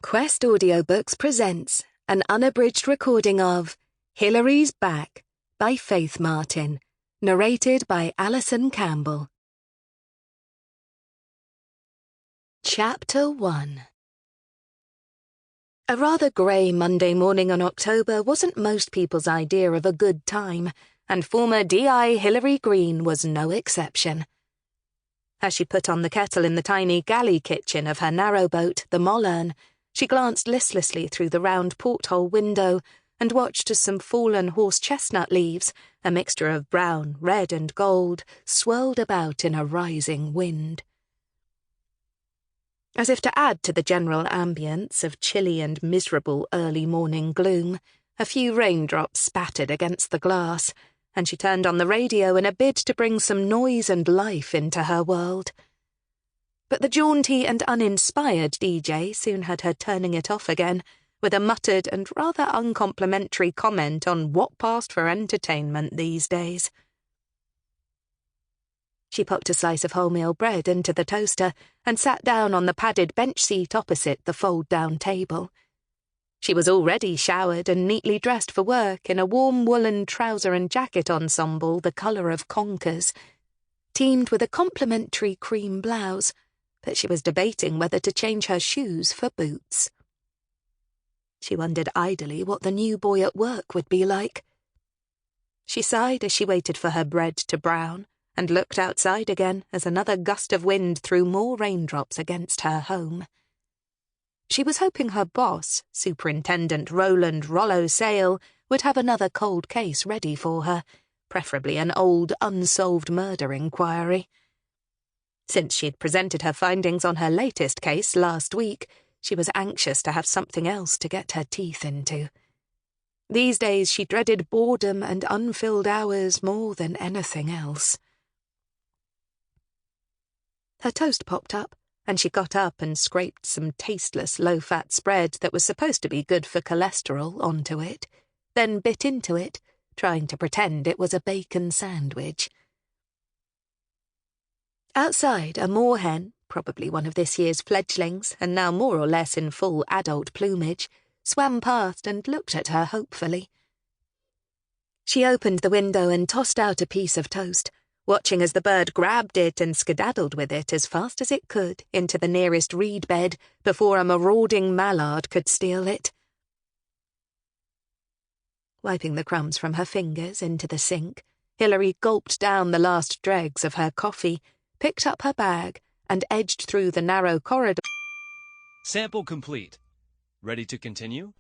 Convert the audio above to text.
Quest Audiobooks presents an unabridged recording of Hillary's Back by Faith Martin, narrated by Alison Campbell. Chapter 1. A rather grey Monday morning in October wasn't most people's idea of a good time, and former D.I. Hillary Greene was no exception. As she put on the kettle in the tiny galley kitchen of her narrowboat, the Mollern, she glanced listlessly through the round porthole window and watched as some fallen horse-chestnut leaves, a mixture of brown, red and gold, swirled about in a rising wind. As if to add to the general ambience of chilly and miserable early morning gloom, a few raindrops spattered against the glass, and she turned on the radio in a bid to bring some noise and life into her world. But the jaunty and uninspired DJ soon had her turning it off again, with a muttered and rather uncomplimentary comment on what passed for entertainment these days. She popped a slice of wholemeal bread into the toaster and sat down on the padded bench seat opposite the fold-down table. She was already showered and neatly dressed for work in a warm woolen trouser and jacket ensemble the colour of conkers, teamed with a complimentary cream blouse, but she was debating whether to change her shoes for boots. She wondered idly what the new boy at work would be like. She sighed as she waited for her bread to brown, and looked outside again as another gust of wind threw more raindrops against her home. She was hoping her boss, Superintendent Roland Rollo Sale, would have another cold case ready for her, preferably an old, unsolved murder inquiry. Since she'd presented her findings on her latest case last week, she was anxious to have something else to get her teeth into. These days she dreaded boredom and unfilled hours more than anything else. Her toast popped up, and she got up and scraped some tasteless low-fat spread that was supposed to be good for cholesterol onto it, then bit into it, trying to pretend it was a bacon sandwich. Outside, a moorhen, probably one of this year's fledglings, and now more or less in full adult plumage, swam past and looked at her hopefully. She opened the window and tossed out a piece of toast, watching as the bird grabbed it and skedaddled with it as fast as it could into the nearest reed bed before a marauding mallard could steal it. Wiping the crumbs from her fingers into the sink, Hillary gulped down the last dregs of her coffee, picked up her bag, and edged through the narrow corridor. Sample complete. Ready to continue?